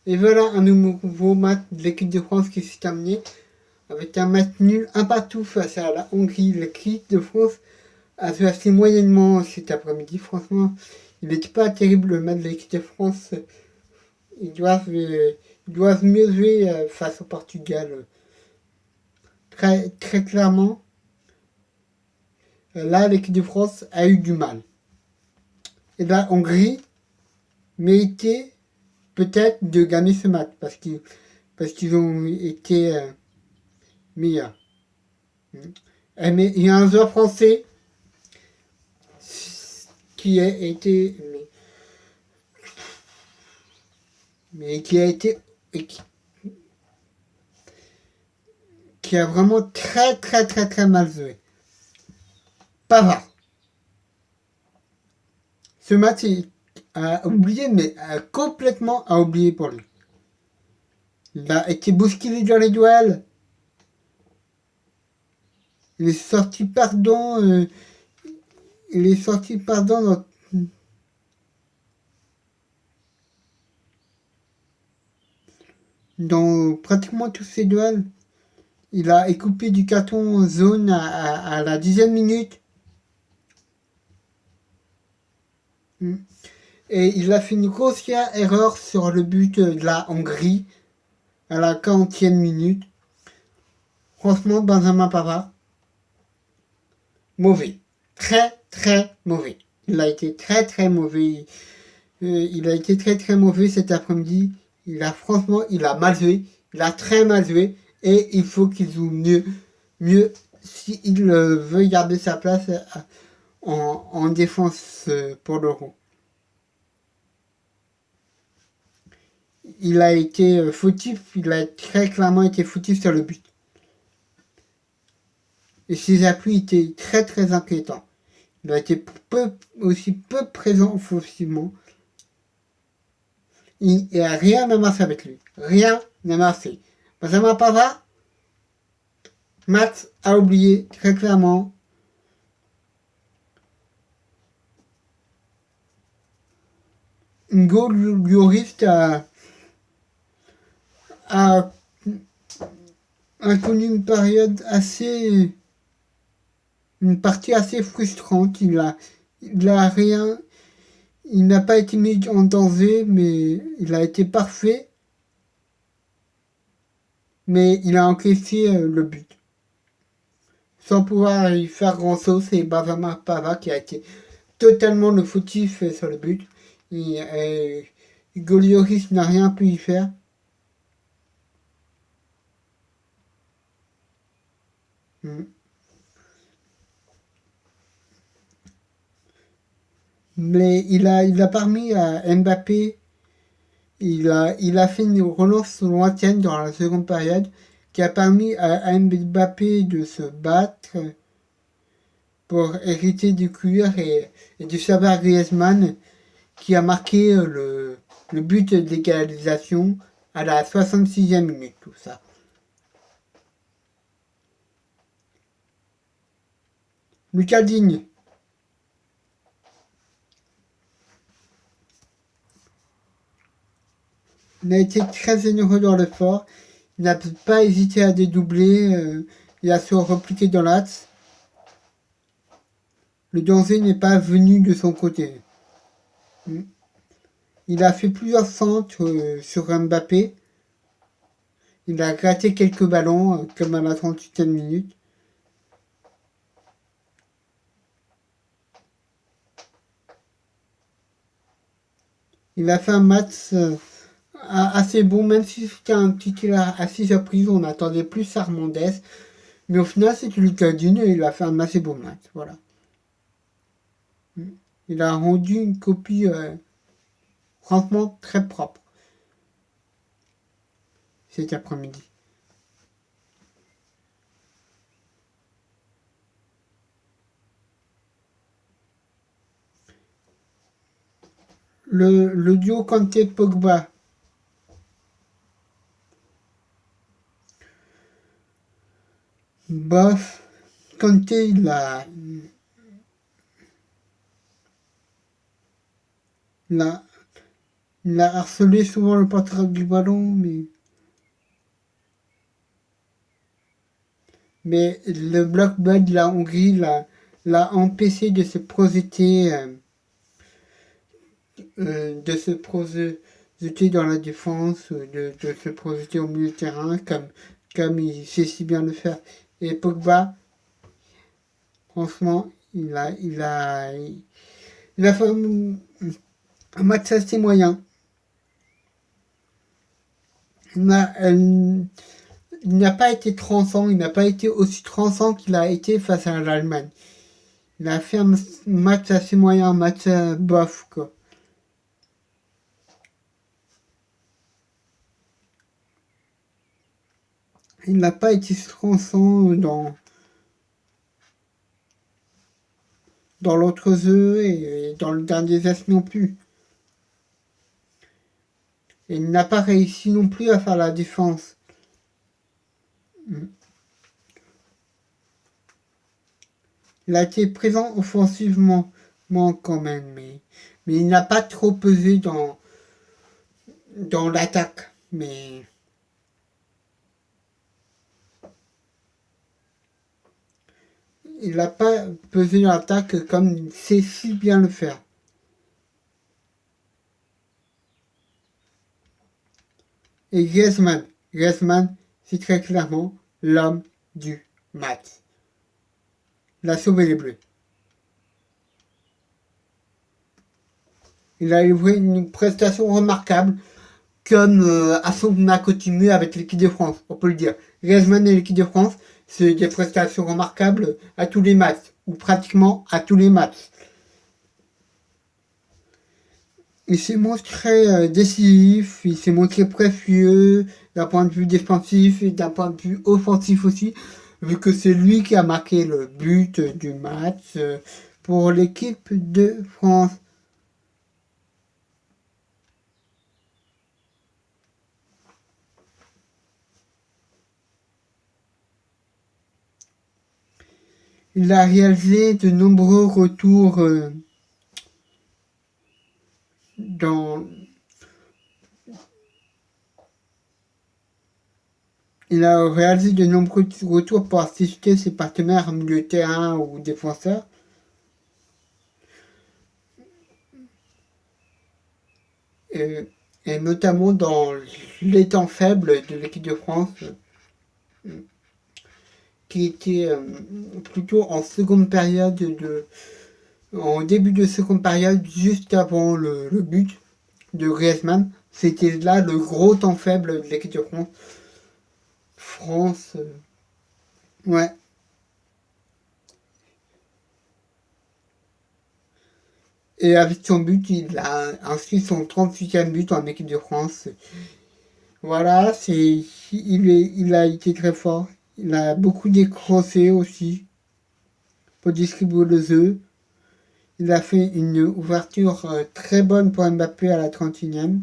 Et voilà un nouveau match de l'équipe de France qui s'est terminé avec un match nul, un partout face à la Hongrie. L'équipe de France a fait assez moyennement cet après-midi. Franchement, il n'était pas terrible le match de l'équipe de France. Ils doivent mieux jouer face au Portugal. Très, très clairement, là, l'équipe de France a eu du mal. Et la Hongrie méritait peut-être de gagner ce match parce qu'ils ont été meilleurs. Mais il y a un joueur français qui a été mais qui a été qui a vraiment très très très très mal joué. Pavard. Ce match il a oublié, mais complètement à oublier pour lui. Il a été bousculé dans les duels. Il est sorti pardon. Il est sorti pardon dans pratiquement tous ses duels. Il a écopé du carton jaune à la 10e minute. Et il a fait une grossière erreur sur le but de la Hongrie à la 40e minute. Franchement, Benjamin Pavard, mauvais. Très, très mauvais. Il a été très, très mauvais. Il a été très, très mauvais cet après-midi. Il a mal joué. Il a très mal joué. Et il faut qu'il joue mieux s'il veut garder sa place en défense pour l'Euro. Il a été fautif, il a très clairement été fautif sur le but. Et ses appuis étaient très très inquiétants. Il a été aussi peu présent offensivement. Il n'y a rien n'a marché avec lui. Rien n'a marché. Benjamin Pavard, Max a oublié très clairement. Ngo Lloris a connu une partie assez frustrante. Il n'a pas été mis en danger, mais il a été parfait. Mais il a encaissé le but. Sans pouvoir y faire grand chose, c'est Benjamin Pavard qui a été totalement le fautif sur le but. Hugo Lloris n'a rien pu y faire. Mais il a permis à Mbappé, il a fait une relance lointaine dans la seconde période qui a permis à Mbappé de se battre pour hériter du cuir et du savoir Griezmann qui a marqué le but d'égalisation à la 66e minute, tout ça. Lucas Digne. Il a été très généreux dans l'effort. Il n'a pas hésité à dédoubler. Il a su repliquer dans l'axe. Le danger n'est pas venu de son côté. Il a fait plusieurs centres sur Mbappé. Il a gratté quelques ballons, comme à la 38e minute. Il a fait un match assez bon, même si c'était un titulaire assez surprise. On attendait plus Hernandez. Mais au final, c'est Lucas Digne et il a fait un assez beau match. Voilà. Il a rendu une copie franchement très propre cet après-midi. Le duo Kanté-Pogba. Bof, Kanté, il il a harcelé souvent le porteur du ballon, mais le bloc bas de la Hongrie l'a empêché de se projeter dans la défense, de se projeter au milieu de terrain comme il sait si bien le faire. Et Pogba, franchement, il a fait un match assez moyen. Il n'a pas été transcendant, il n'a pas été aussi transcendant qu'il a été face à l'Allemagne. Il a fait un match assez moyen, un match bof, quoi. Il n'a pas été transcendant dans l'autre jeu et dans le dernier geste non plus. Et il n'a pas réussi non plus à faire la défense. Il a été présent offensivement quand même, mais il n'a pas trop pesé dans l'attaque. Mais il n'a pas pesé dans l'attaque comme il sait si bien le faire. Et Griezmann, c'est très clairement l'homme du match. Il a sauvé les Bleus. Il a livré une prestation remarquable, comme à son accoutumé avec l'équipe de France, on peut le dire. Griezmann et l'équipe de France, c'est des prestations remarquables à tous les matchs, ou pratiquement à tous les matchs. Il s'est montré décisif, il s'est montré précieux d'un point de vue défensif et d'un point de vue offensif aussi, vu que c'est lui qui a marqué le but du match pour l'équipe de France. Il a réalisé de nombreux retours Il a réalisé de nombreux retours pour assister ses partenaires milieu de terrain ou défenseurs. Et notamment dans les temps faibles de l'équipe de France, qui était plutôt en seconde période, en début de seconde période, juste avant le but de Griezmann. C'était là le gros temps faible de l'équipe de France. Ouais. Et avec son but, il a inscrit son 38e but en équipe de France. Voilà, il a été très fort. Il a beaucoup décroché aussi pour distribuer le jeu. Il a fait une ouverture très bonne pour Mbappé à la 31e.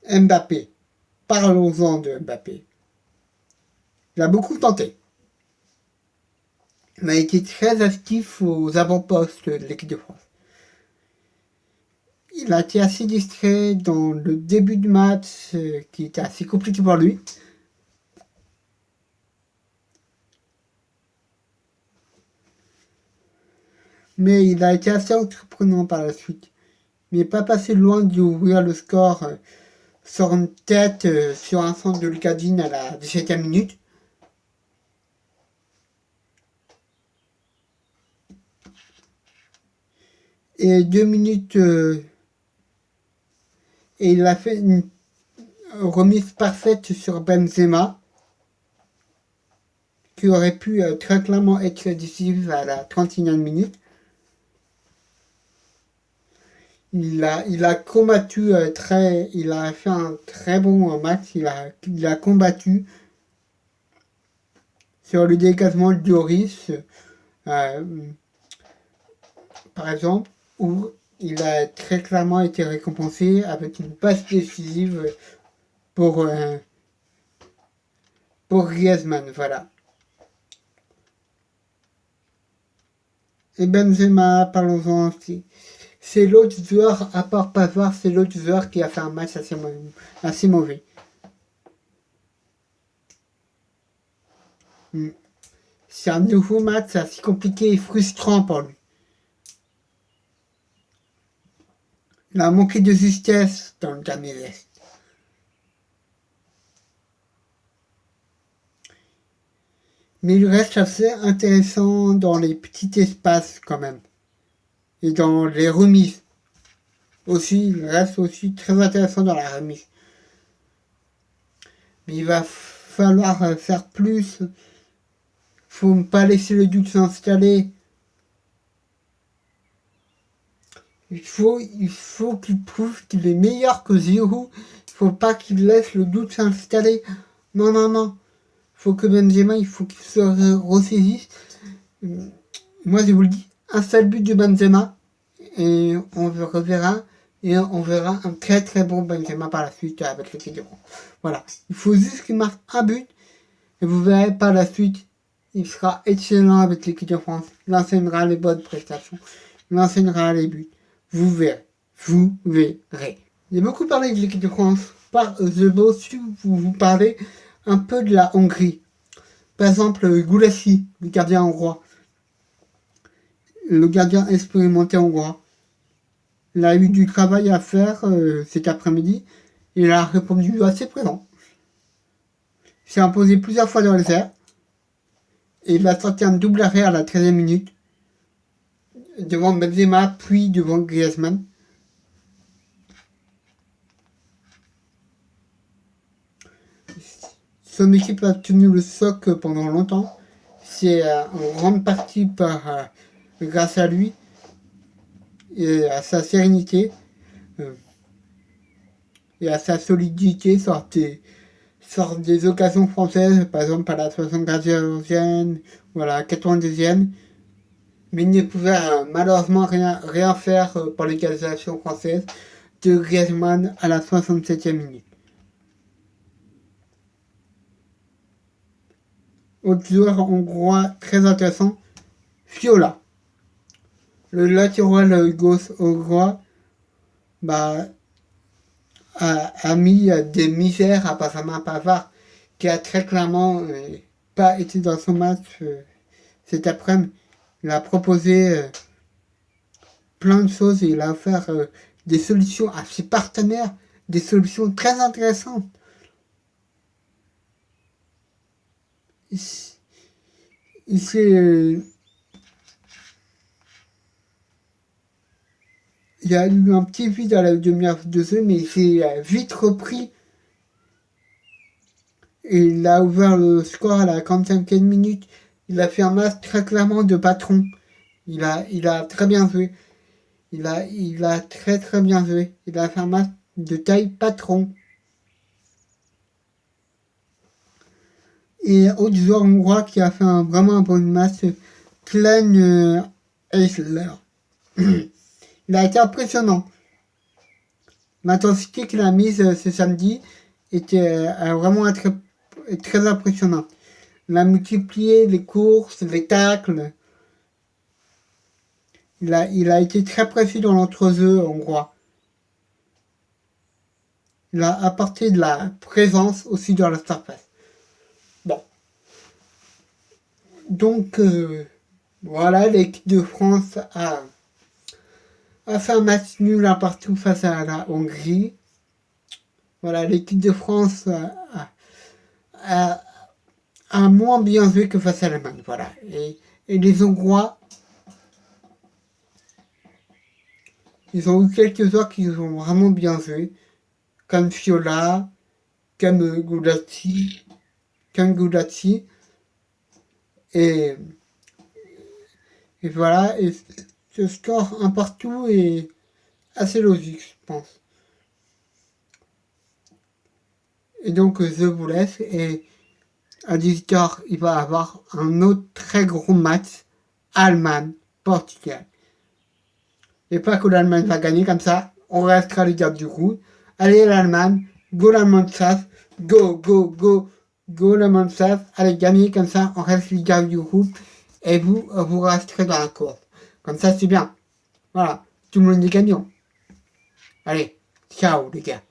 Mbappé. Parlons-en de Mbappé. Il a beaucoup tenté. Il a été très actif aux avant-postes de l'équipe de France. Il a été assez distrait dans le début du match, qui était assez compliqué pour lui. Mais il a été assez entreprenant par la suite. Mais pas passé loin d'ouvrir le score sur une tête sur un centre de Lucadine à la 17e minute. Et 2 minutes et il a fait une remise parfaite sur Benzema qui aurait pu très clairement être décisive à la 31e minute. Il a combattu il a fait un très bon match, il a combattu sur le dégagement de Lloris, par exemple, où il a très clairement été récompensé avec une passe décisive pour Griezmann, voilà. Et Benzema, parlons-en aussi. C'est l'autre joueur, à part Pavard, c'est l'autre joueur qui a fait un match assez mauvais. C'est un nouveau match assez compliqué et frustrant pour lui. Il a manqué de justesse dans le dernier geste. Mais il reste assez intéressant dans les petits espaces quand même. Et dans les remises. Aussi, il reste aussi très intéressant dans la remise. Mais il va falloir faire plus. Faut ne pas laisser le doute s'installer. Il faut qu'il prouve qu'il est meilleur que Giroud. Il faut pas qu'il laisse le doute s'installer. Non. Faut que Benzema, il faut qu'il se ressaisisse. Moi, je vous le dis, un seul but de Benzema. Et on reverra. Et on verra un très très bon Benzema par la suite avec l'équipe de France. Voilà. Il faut juste qu'il marque un but. Et vous verrez par la suite, il sera excellent avec l'équipe de France. Il enseignera les bonnes prestations. Il enseignera les buts. Vous verrez. J'ai beaucoup parlé de l'équipe de France. Je veux aussi vous parler un peu de la Hongrie. Par exemple, Gulácsi, le gardien hongrois. Le gardien expérimenté hongrois. Il a eu du travail à faire cet après-midi. Il a répondu assez présent. Il s'est imposé plusieurs fois dans les airs. Et il a sorti un double arrêt à la 13e minute. Devant Benzema, puis devant Griezmann. Son équipe a tenu le soc pendant longtemps. C'est en grande partie grâce à lui et à sa sérénité et à sa solidité sort des occasions françaises, par exemple à la 74e ou à la 92e. Mais il ne pouvait malheureusement rien faire pour l'égalisation française de Griezmann à la 67e minute. Autre joueur hongrois très intéressant, Fiola. Le latéral gauche hongrois a mis des misères à Benjamin Pavard, qui a très clairement pas été dans son match cet après-midi. Il a proposé plein de choses et il a offert des solutions à ses partenaires, des solutions très intéressantes. Il y a eu un petit vide à la demi-heure de jeu, mais il s'est vite repris. Et il a ouvert le score à la 45e minute. Il a fait un match très clairement de patron. Il a très bien joué. Il a très très bien joué. Il a fait un match de taille patron. Et autre joueur hongrois qui a fait vraiment un bon match, Klein Eisler. Il a été impressionnant. L'intensité qu'il a mise ce samedi était vraiment très impressionnante. Il a multiplié les courses, les tacles. Il a été très précis dans l'entrejeu hongrois. Il a apporté de la présence aussi dans la surface. Bon. Donc, voilà, l'équipe de France a fait un match nul un partout face à la Hongrie. Voilà, l'équipe de France a moins bien joué que face à l'Allemagne. Voilà. Et les Hongrois, ils ont eu quelques joueurs qui ont vraiment bien joué, comme Fiola, comme Gulácsi. Et voilà, et ce score un partout est assez logique, je pense. Et donc, je vous laisse. Et à 18h, il va y avoir un autre très gros match, Allemagne-Portugal. Et pas que l'Allemagne va gagner comme ça, on restera les gardes du coup. Allez l'Allemagne, go l'Allemagne chasse, go l'Allemagne chasse, allez gagner comme ça, on reste les gardes du groupe et vous resterez dans la course. Comme ça, c'est bien. Voilà, tout le monde est gagnant. Allez, ciao les gars.